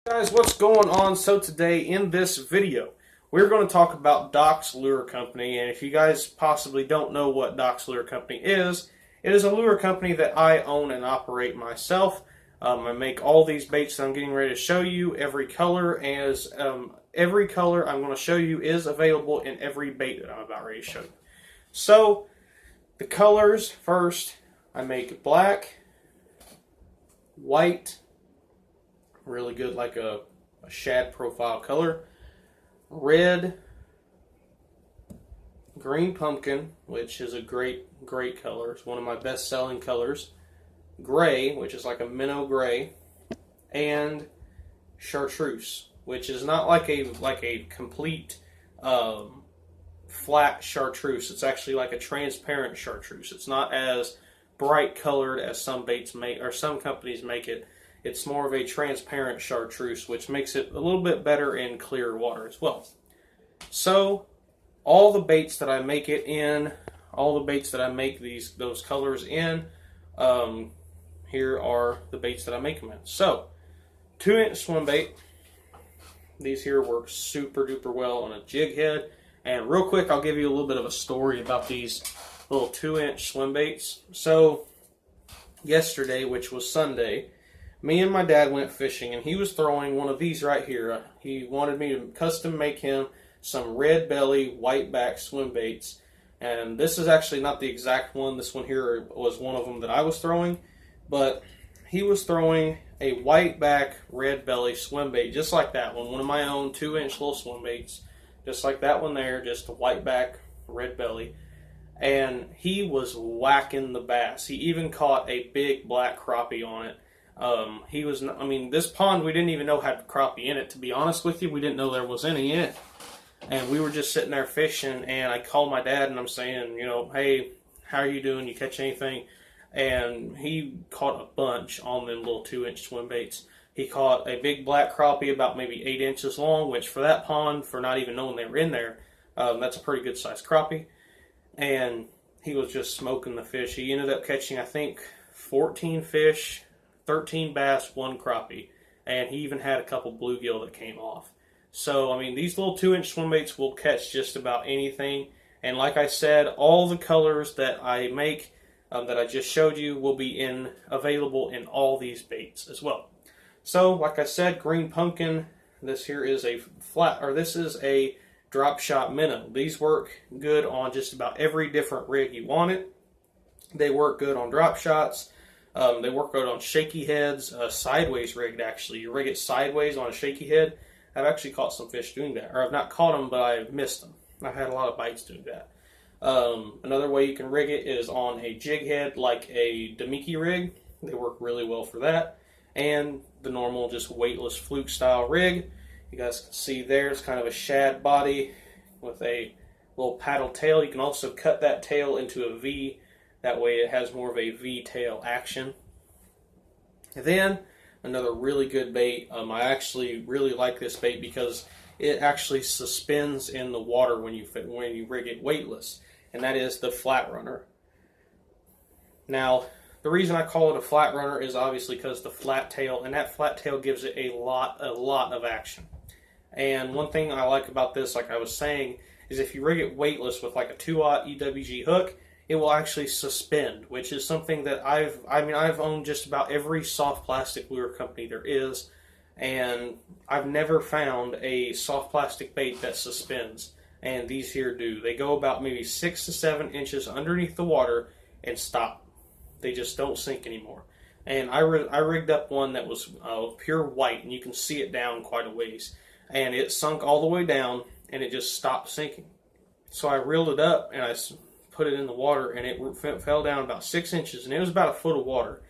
Guys, what's going on? So today in this video we're going to talk about Doc's Lure Company, and if you guys possibly don't know what Doc's Lure Company is, it is a lure company that I own and operate myself. I make all these baits that I'm getting ready to show you. Every color I'm going to show you is available in every bait that I'm about ready to show you. So the colors first, I make black, white, really good, like a shad profile color, red, green pumpkin, which is a great color. It's one of my best selling colors, gray, which is like a minnow gray, and chartreuse, which is not like a complete flat chartreuse. It's actually like a transparent chartreuse. It's not as bright colored as some baits make, or some companies make it. It's more of a transparent chartreuse, which makes it a little bit better in clear water as well. So all the baits that I make it in, all the baits that I make those colors in, here are the baits that I make them in. So 2-inch swim bait. These here work super duper well on a jig head. And real quick, I'll give you a little bit of a story about these little 2-inch swim baits. So yesterday, which was Sunday, me and my dad went fishing, and he was throwing one of these right here. He wanted me to custom make him some red belly, white back swim baits. And this is actually not the exact one. This one here was one of them that I was throwing. But he was throwing a white back, red belly swim bait, just like that one. One of my own 2-inch little swim baits. Just like that one there, just a white back, red belly. And he was whacking the bass. He even caught a big black crappie on it. This pond, we didn't even know had crappie in it, to be honest with you. We didn't know there was any in it. And we were just sitting there fishing, and I called my dad, and I'm saying, hey, how are you doing? You catch anything? And he caught a bunch on them little 2-inch swim baits. He caught a big black crappie about maybe 8 inches long, which for that pond, for not even knowing they were in there, that's a pretty good sized crappie. And he was just smoking the fish. He ended up catching, I think, 14 fish, 13 bass, 1 crappie, and he even had a couple bluegill that came off. So, these little 2-inch swim baits will catch just about anything. And like I said, all the colors that I make, that I just showed you, will be available in all these baits as well. So, like I said, green pumpkin. This here is this is a drop shot minnow. These work good on just about every different rig you want it. They work good on drop shots. They work good on shaky heads, sideways rigged actually. You rig it sideways on a shaky head. I've actually caught some fish doing that. Or I've not caught them, but I've missed them. I've had a lot of bites doing that. Another way you can rig it is on a jig head like a Damiki rig. They work really well for that. And the normal just weightless fluke style rig. You guys can see there, it's kind of a shad body with a little paddle tail. You can also cut that tail into a V. That way it has more of a V-tail action. And then, another really good bait. I actually really like this bait because it actually suspends in the water when you rig it weightless. And that is the flat runner. Now, the reason I call it a flat runner is obviously because the flat tail, and that flat tail gives it a lot of action. And one thing I like about this, like I was saying, is if you rig it weightless with like a 2/0 EWG hook, it will actually suspend, which is something that I've owned just about every soft plastic lure company there is, and I've never found a soft plastic bait that suspends, and these here do. They go about maybe 6 to 7 inches underneath the water and stop. They just don't sink anymore. And I rigged up one that was pure white, and you can see it down quite a ways, and it sunk all the way down, and it just stopped sinking. So I reeled it up, and I put it in the water, and it fell down about 6 inches, and it was about a foot of water.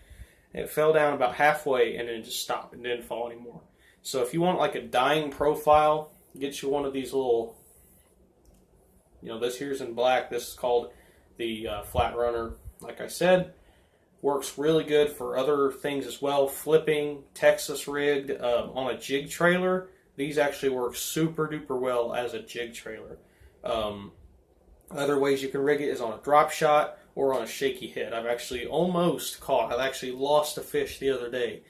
It fell down about halfway, and then it just stopped and didn't fall anymore. So if you want like a dying profile, get you one of these little, this here's in black. This is called the flat runner. Like I said, works really good for other things as well. Flipping, Texas rigged, on a jig trailer. These actually work super duper well as a jig trailer. Other ways you can rig it is on a drop shot or on a shaky head. I've actually almost caught, I've actually lost a fish the other day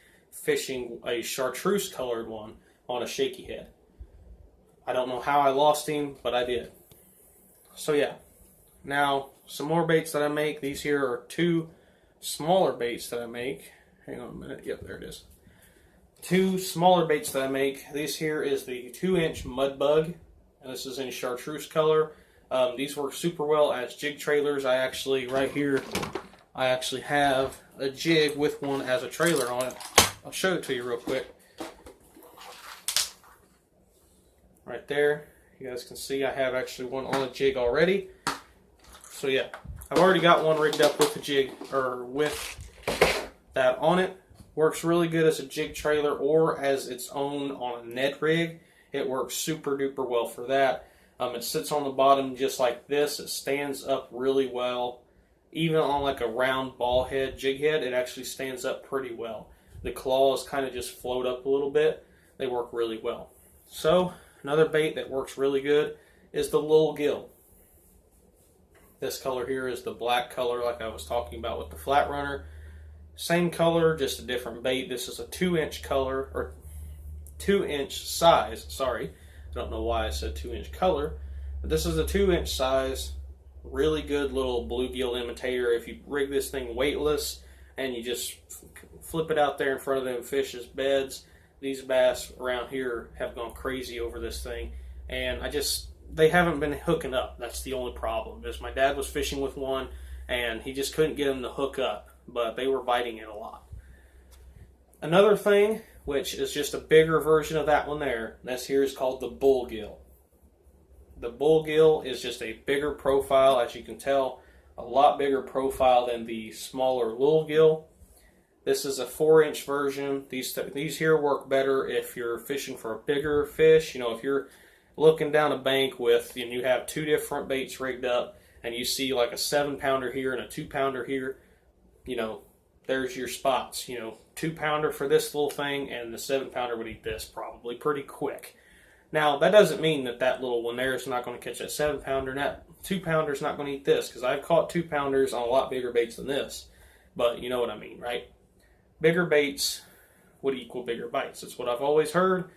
fishing a chartreuse colored one on a shaky head. I don't know how I lost him, but I did. So yeah. Now, some more baits that I make. These here are 2 smaller baits that I make. Hang on a minute. Yep, there it is. 2 smaller baits that I make. This here is the 2-inch Mudbug, and this is in chartreuse color. These work super well as jig trailers. I actually, right here, I actually have a jig with one as a trailer on it. I'll show it to you real quick. Right there. You guys can see I have actually one on a jig already. So yeah, I've already got one rigged up with the jig, or with that on it. Works really good as a jig trailer or as its own on a Ned rig. It works super duper well for that. It sits on the bottom just like this. It stands up really well. Even on like a round ball head, jig head, it actually stands up pretty well. The claws kind of just float up a little bit. They work really well. So another bait that works really good is the little Gill. This color here is the black color like I was talking about with the flat runner. Same color, just a different bait. This is a 2-inch color, or 2-inch size, sorry. I don't know why I said 2-inch color. But this is a 2-inch size, really good little bluegill imitator. If you rig this thing weightless and you just flip it out there in front of them fish's beds, these bass around here have gone crazy over this thing. And they haven't been hooking up. That's the only problem. Is my dad was fishing with one and he just couldn't get them to hook up, but they were biting it a lot. Another thing, which is just a bigger version of that one there, this here is called the Bullgill. The Bullgill is just a bigger profile, as you can tell, a lot bigger profile than the smaller Little Gill. This is a 4-inch version. These here work better if you're fishing for a bigger fish. You know, if you're looking down a bank with, and you have 2 different baits rigged up, and you see like a 7-pounder here and a 2-pounder here, you know, there's your spots. You know, 2-pounder for this little thing, and the 7-pounder would eat this probably pretty quick. Now, that doesn't mean that that little one there is not going to catch that 7-pounder, and that 2-pounder is not going to eat this, because I've caught 2-pounders on a lot bigger baits than this. But you know what I mean, right? Bigger baits would equal bigger bites. That's what I've always heard.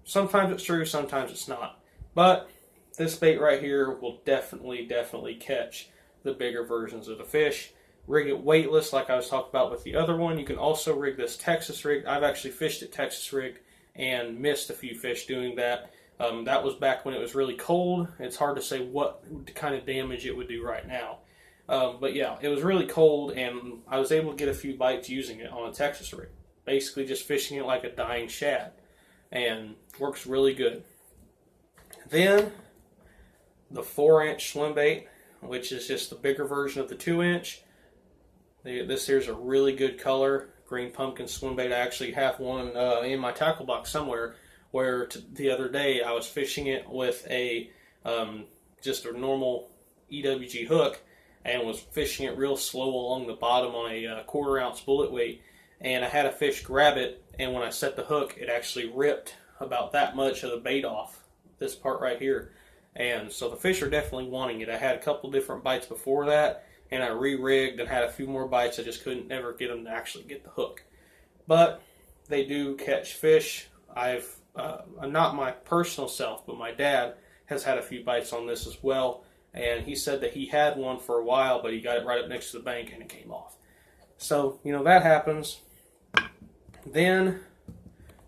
Sometimes it's true, sometimes it's not. But this bait right here will definitely catch the bigger versions of the fish. Rig it weightless like I was talking about with the other one. You can also rig this Texas rig. I've actually fished it Texas rigged and missed a few fish doing that. That was back when it was really cold. It's hard to say what kind of damage it would do right now. But yeah, it was really cold and I was able to get a few bites using it on a Texas rig. Basically just fishing it like a dying shad. And works really good. Then the 4-inch swim bait, which is just the bigger version of the 2-inch. This here's a really good color, green pumpkin swim bait. I actually have one in my tackle box somewhere, where the other day I was fishing it with a just a normal EWG hook and was fishing it real slow along the bottom on a 1/4 ounce bullet weight, and I had a fish grab it, and when I set the hook it actually ripped about that much of the bait off, this part right here. And so the fish are definitely wanting it. I had a couple different bites before that, and I re-rigged and had a few more bites. I just couldn't never get them to actually get the hook. But they do catch fish. I've not my personal self, but my dad has had a few bites on this as well. And he said that he had one for a while, but he got it right up next to the bank and it came off. So, you know, that happens. Then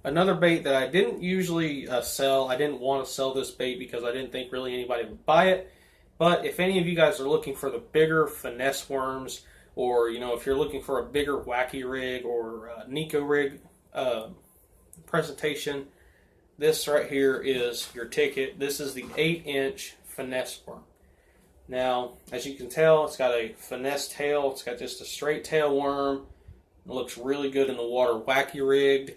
another bait that I didn't usually sell, I didn't want to sell this bait because I didn't think really anybody would buy it. But if any of you guys are looking for the bigger finesse worms, or, you know, if you're looking for a bigger wacky rig or Nico rig presentation, this right here is your ticket. This is the 8-inch finesse worm. Now, as you can tell, it's got a finesse tail. It's got just a straight tail worm. It looks really good in the water, wacky rigged.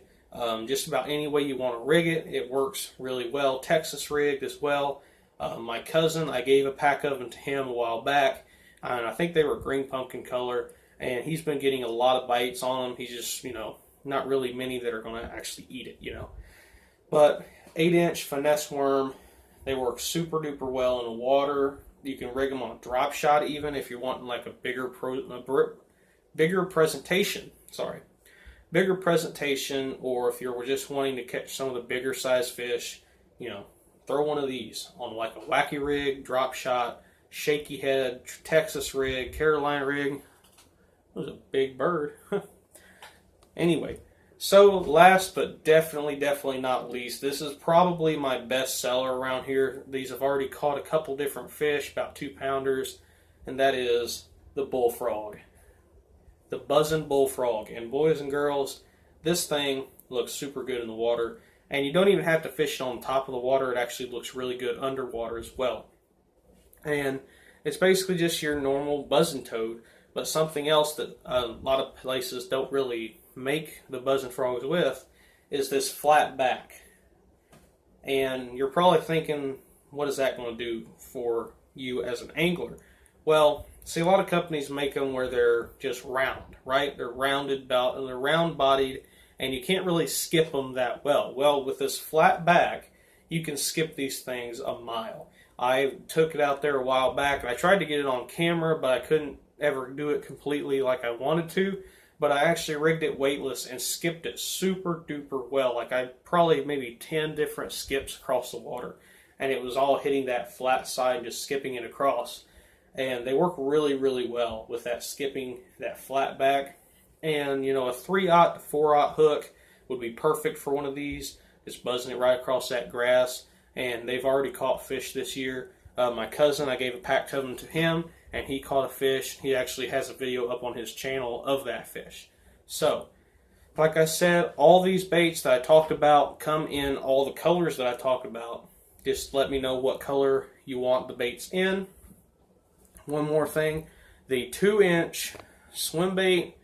Just about any way you want to rig it, it works really well. Texas rigged as well. My cousin, I gave a pack of them to him a while back, and I think they were green pumpkin color, and he's been getting a lot of bites on them. He's just, you know, not really many that are going to actually eat it, you know. But 8-inch finesse worm, they work super duper well in the water. You can rig them on a drop shot even if you're wanting like a bigger presentation. Sorry. bigger presentation, or if you're just wanting to catch some of the bigger size fish, you know, throw one of these on like a wacky rig, drop shot, shaky head, Texas rig, Carolina rig. That was a big bird. Anyway, so last but definitely not least, this is probably my best seller around here. These have already caught a couple different fish, about 2-pounders, and that is the Bullfrog. The buzzing Bullfrog. And boys and girls, this thing looks super good in the water, and you don't even have to fish it on top of the water. It actually looks really good underwater as well. And it's basically just your normal buzzing toad, but something else that a lot of places don't really make the buzzing frogs with is this flat back. And you're probably thinking, what is that going to do for you as an angler? Well, see, a lot of companies make them where they're just round, right? They're rounded about and they're round bodied, and you can't really skip them that well. Well, with this flat back, you can skip these things a mile. I took it out there a while back, and I tried to get it on camera, but I couldn't ever do it completely like I wanted to. But I actually rigged it weightless and skipped it super duper well. Like I probably maybe 10 different skips across the water, and it was all hitting that flat side, just skipping it across. And they work really well with that skipping, that flat back. And you know, a 3/0 to 4/0 hook would be perfect for one of these. Just buzzing it right across that grass. And they've already caught fish this year. My cousin, I gave a pack of them to him, and he caught a fish. He actually has a video up on his channel of that fish. So, like I said, all these baits that I talked about come in all the colors that I talked about. Just let me know what color you want the baits in. One more thing, the 2-inch swim bait,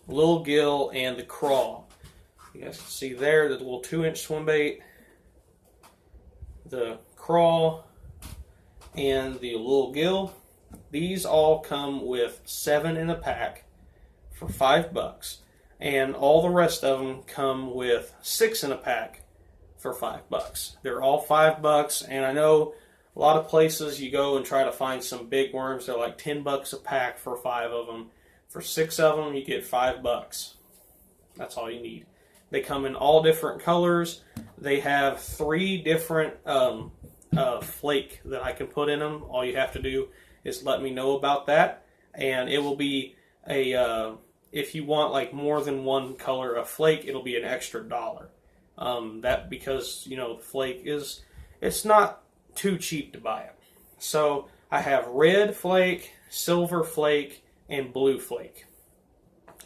little gill, and the crawl. You guys can see there the little 2-inch swim bait, the crawl, and the little gill. These all come with 7 in a pack for $5, and all the rest of them come with 6 in a pack for $5. They're all $5, and I know a lot of places you go and try to find some big worms. They're like $10 a pack for 5 of them. For 6 of them, you get $5. That's all you need. They come in all different colors. They have 3 different flake that I can put in them. All you have to do is let me know about that, and it will be a if you want like more than one color of flake, it'll be an extra $1. That because you know the flake is, it's not too cheap to buy it. So I have red flake, silver flake, and blue flake,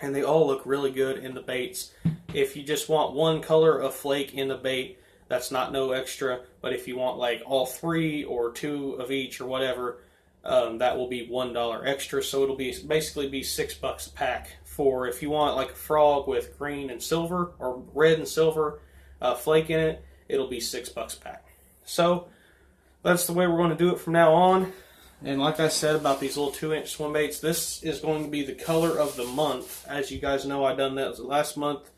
and they all look really good in the baits. If you just want one color of flake in the bait, that's not no extra. But if you want like all 3 or 2 of each or whatever, that will be $1 extra. So it'll be basically be $6 a pack. For if you want like a frog with green and silver or red and silver flake in it, it'll be $6 a pack. So that's the way we're going to do it from now on. And like I said about these little 2-inch swim baits, this is going to be the color of the month. As you guys know, I done that last month,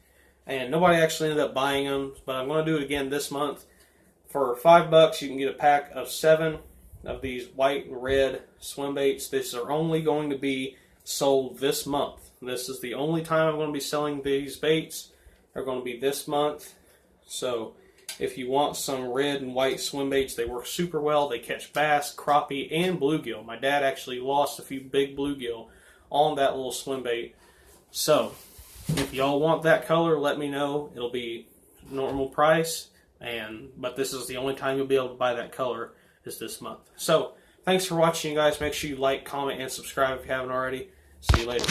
and nobody actually ended up buying them, but I'm going to do it again this month. For $5, you can get a pack of 7 of these white and red swim baits. These are only going to be sold this month. This is the only time I'm going to be selling these baits. They're going to be this month. So if you want some red and white swim baits, they work super well. They catch bass, crappie, and bluegill. My dad actually lost a few big bluegill on that little swim bait. So if y'all want that color, let me know. It'll be normal price, but this is the only time you'll be able to buy that color is this month. So thanks for watching, you guys. Make sure you like, comment, and subscribe if you haven't already. See you later.